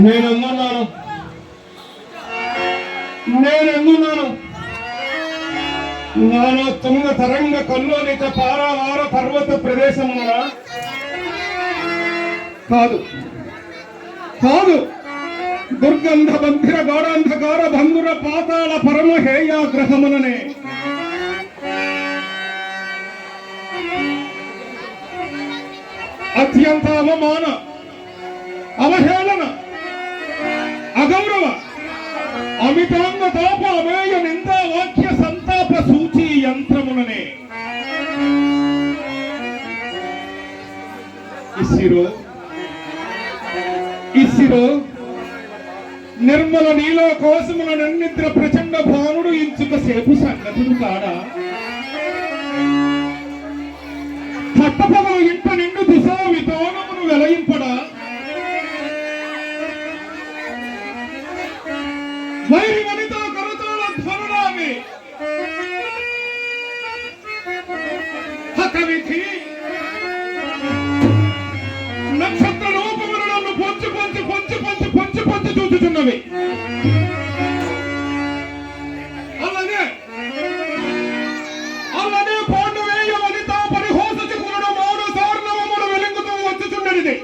నేనెందున్నాను నానా తుంగ తరంగ కల్లోలిత పారావార పర్వత ప్రదేశమున కాదు కాదు దుర్గంధ బంధిర గాఢాంధకార భంగుర పాతాళ పరమ హేయాగ్రహముననే అత్యంత అవమాన అవహేళన అగౌరవ అమితాంగ తాప అమేయ నిందా వాక్య సంతాప సూచి యంత్రముననే ఇసిరో నిర్మల నీలో కోసముల నన్నిద్ర ప్రచండ భానుడు ఇంచుక సేపు సంగతులు కాడా పట్టపగలు ఇంట నిండు దిశా వితోనమును వెలయింపడా వైరి వనిత కరతాళ ధ్వనులావి హతవిధి నక్షత్ర రూపములు నన్ను పొంచి చూచుచున్నవి. అల్లనే పాండవేయ వనిత పరిహోసచి కురుడు మౌన సార్ణవములు వెలుగుతూ వచ్చుచున్నది.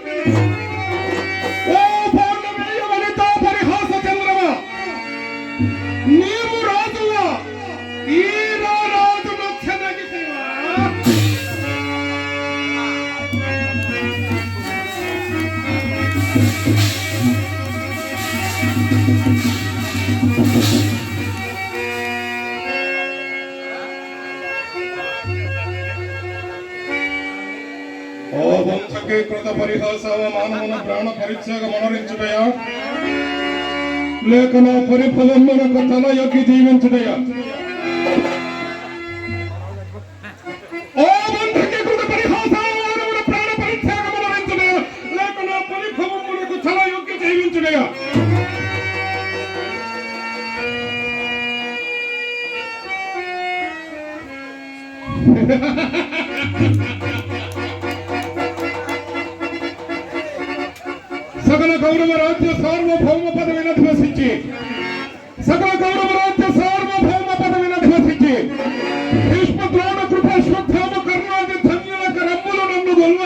ఓ పాండవేయ వనిత పరిహాస చంద్రమ, నీవు రాజువా ఈ రాజు నచ్చనగితివా? ఓ వంశకీకృత పరిహాసవమానమున ప్రాణ పరిత్యాగ మనరించుటయా, లేక నా పరిఫలమునకు తల యొక్కి జీవించుటయా? ఓ వంశకీకృత పరిహాసవమానమున ప్రాణ పరిత్యాగ మనరించుటయా, లేక నా పరిఫలమునకు తల యొక్కి జీవించుటయా? సకల కౌరవ రాజ్య సార్వభౌమ పదవిని ధ్వసించి భీష్మ ద్రోణ కృప శ్వత్థామ కర్ణాది ధన్యుల కరమ్ముల నన్ను గొల్వ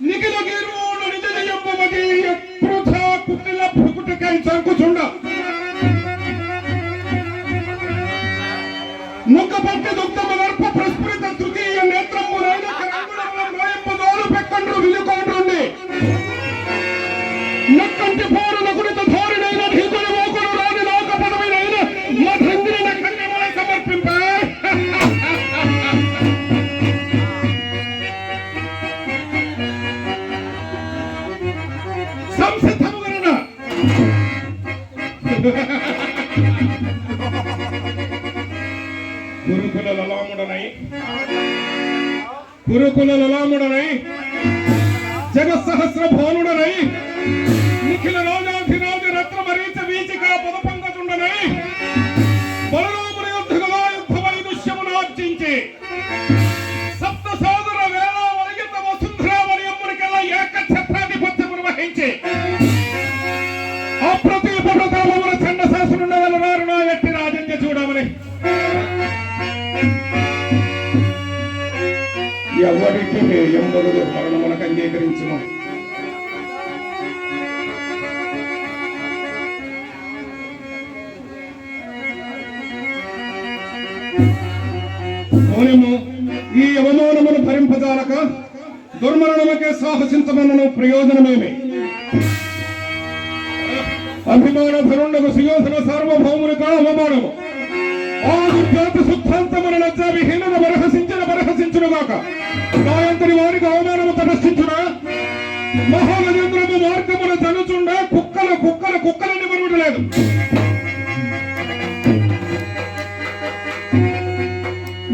నిఖిల గీర్వోణ నిజ జయంబమది పృథా కుమిల భృకుటికై సంకుచుండ ముఖ పట్టి దుగ్ధమ దర్ప ప్రస్ఫురిత తృతీయ నేత్రములైన కరమ్ముల నోయంబదోలు పెక్కండ్రు విలుకోండ్రుండి నక్కంటి పోరు నకుడిత ధోరణైన ఢీకుని మోకులు రాని లోక పదవినైన మధంగిరిన కన్యమల సమర్పింప సంసిద్ధము గణన గురుకుల లలాముడనై జగత్సహస్ర భానుడనై నిఖిల రాజాధిరాజ రత్న మరీచ వీచికా పదపంకజుండనై బలరాముని యుద్ధగలా యుద్ధ వైదుష్యమునార్జించి సప్త సాగర వేళ వలగిత వసుంధరావళి అమ్మనికెల్లా ఏకఛత్రాధిపత్యమును వహించి అప్రతీప ప్రతాపమున చండ శాసనుండ వెలరారు నా ఎట్టి రాజన్య చూడమని ఎవరికి ఎంబదు మరణమునకు అంగీకరించును. ఈ అవమానమును భరింపజాలక దుర్మరణముకే సాహసించమన్నను ప్రయోజనమేమి? అభిమాన ధరుండకు సుయోధన సార్వభౌమునిగా అవమానము ఆది శుద్ధాంతమున లజ్జా విహీనత బరహసించునుగాక. నాయంతటి వారికి అవమానము తటస్థించున మహాగజేంద్రము మార్గమున జనుచుండ కుక్కలని మరువడలేదు.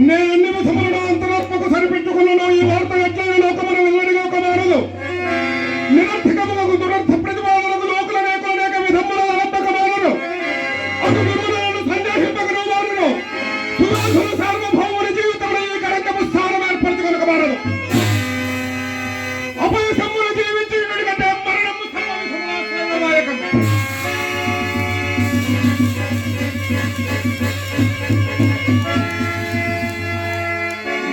నేను ఎన్ని విధములను అంతరాత్మకు సరిపెట్టుకున్నాను. ఈ వార్త ఎట్లయిన లోకమున వెల్లడిగా ఒక మారదు. నిరర్థకములకు దురర్థ ప్రతిపాదనకు లోకుల అనేక విధముల అనంతక మారదు. అటు విమలను సందేహింపగను మారను. సుయోధన సార్వభౌముని జీవితంలో ఈ కరంగము స్థానం ఏర్పరచుకొనక మారదు. అపయసమును జీవించి కంటే మరణ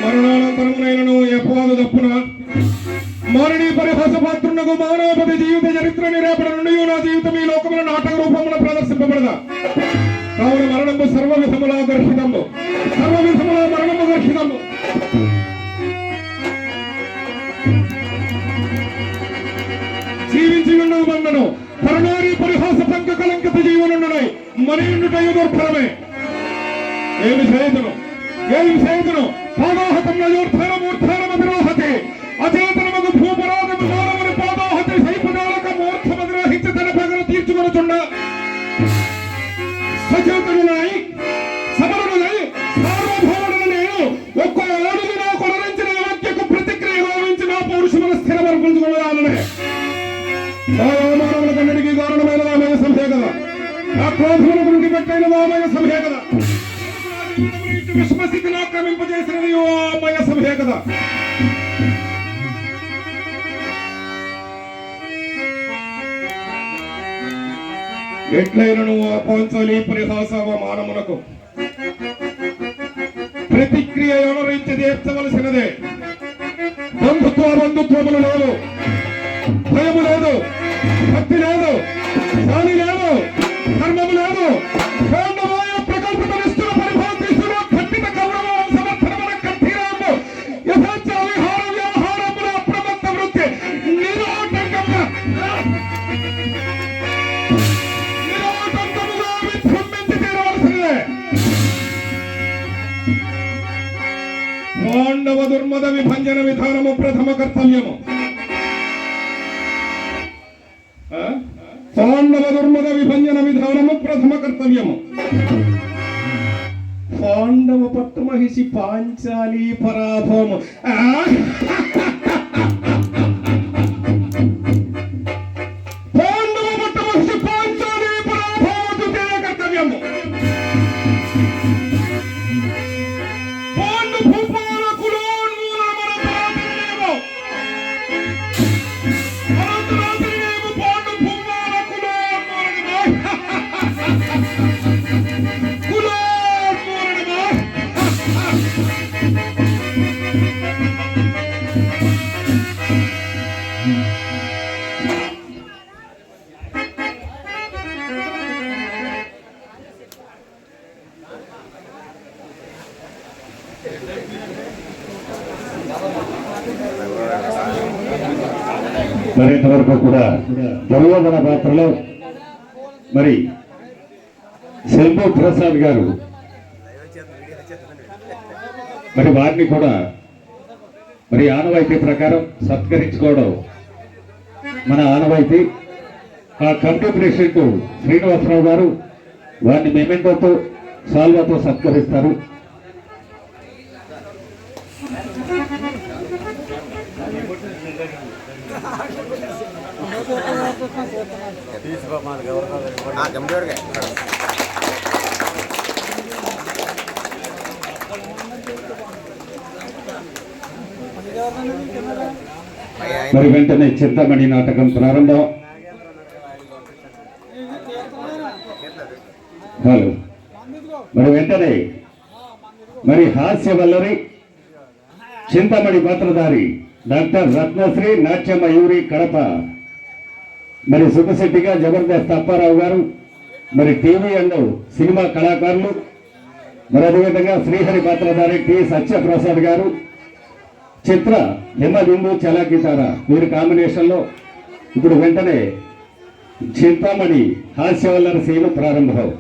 మరణానంతరమునైనను ఎప్పవాదు తప్పున మరణి పరిహాస పాత్రునకు మానవపతి జీవిత చరిత్ర నిరేపడ నుండి నా జీవితం ఈ లోకముల నాటక రూపమున ప్రదర్శింపబడదా. కావున మరణము సర్వ విధములా గర్షితము, సర్వ విధములా మరణము గర్షితము. జీవించి ఉండవు మన్నను పరనారి పరిహాస పంక కలంకిత జీవనుండునై మనియుండుటయు దుర్భరమే. ఏమి చేయుదును, ఏమి చేయుదును? పాదోహతం నయోర్థానమూర్ధానమ విరోహతే అచేతనమగు భూపరాగము మూలముని పాదోహతి సైపదాలక మూర్ధమగ్రహించి తన పగలు తీర్చుకొనుచుండ సచేతనులై సమరులై సార్వభౌముడైన నేను ఒక్క అడుగు నా కొనరించిన వాక్యకు ప్రతిక్రియ భావించి నా పౌరుషమును స్థిరపరచుకున్నాననే. నా అవమానములకన్నిటికీ కారణమైన నామయ సంభే కదా, నా క్రోధముల గురించి పెట్టైన నామయ సంభే కదా, విశ్వస్థితిని ఆక్రమింపజేసినది నామయ సంభే కదా. ఎట్లయినను ఆ పాంచాలి పరిహాస అవమానమునకు ప్రతిక్రియ అనురించి తీర్చవలసినదే. బంధుత్వములు లేదు, భయము లేదు, భక్తి లేదు, శాని లేదు, ధర్మము లేదు. ప్రకల్పిత నిష్ఠుల పరిభాషిస్తున్న ఖండిత గౌరవం సమర్థనముల కఠినము యథార్థ విహార వ్యవహారముల అప్రమత్త వృత్తి నిరాటంకముగా విజృంభించి తీరవలసినదే. పాండవ దుర్మద విభంజన విధానము ప్రథమ కర్తవ్యము. పాండవ దుర్మద విభంజన విధానము ప్రథమ కర్తవ్యము. పాండవ పట్టు మహిషి పాంచాలి పరాభవము. పాండవ పట్టు మహిషి పాంచాలి పరాభవము ద్వితీయ కర్తవ్యము. పాండు భూపాల కులోన్మూలమున ప్రాతినిధ్యము. అనంతరాత్రినేమో పాండు భూపాల మరింతవరకు కూడా దుర్యోధన పాత్రలో మరి శంభు ప్రసాద్ గారు మరి వారిని కూడా మరి ఆనవాయితీ ప్రకారం సత్కరించుకోవడం మన ఆనవాయితీ. ఆ కమిటీ ప్రెసిడెంట్ శ్రీనివాసరావు గారు వారిని మెమెంటోతో సాల్వాతో సత్కరిస్తారు. మరి వెంటనే చింతామణి నాటకం ప్రారంభం. హలో మరి వెంటనే మరి హాస్య వల్లరి చింతామణి పాత్రధారి డాక్టర్ రత్నశ్రీ నాట్య మయూరి కడప, మరి సుబ్బశెట్టిగా జబర్దస్త్ అప్పారావు గారు, మరి టీవీ అండ్ సినిమా కళాకారులు, మరి అదేవిధంగా శ్రీహరి పాత్రధారి టి సత్యప్రసాద్ గారు, చిత్ర హిమబిందు చలాకితార వీరి కాంబినేషన్లో ఇప్పుడు వెంటనే చింతామణి హాస్యవల్లరి సీను ప్రారంభం.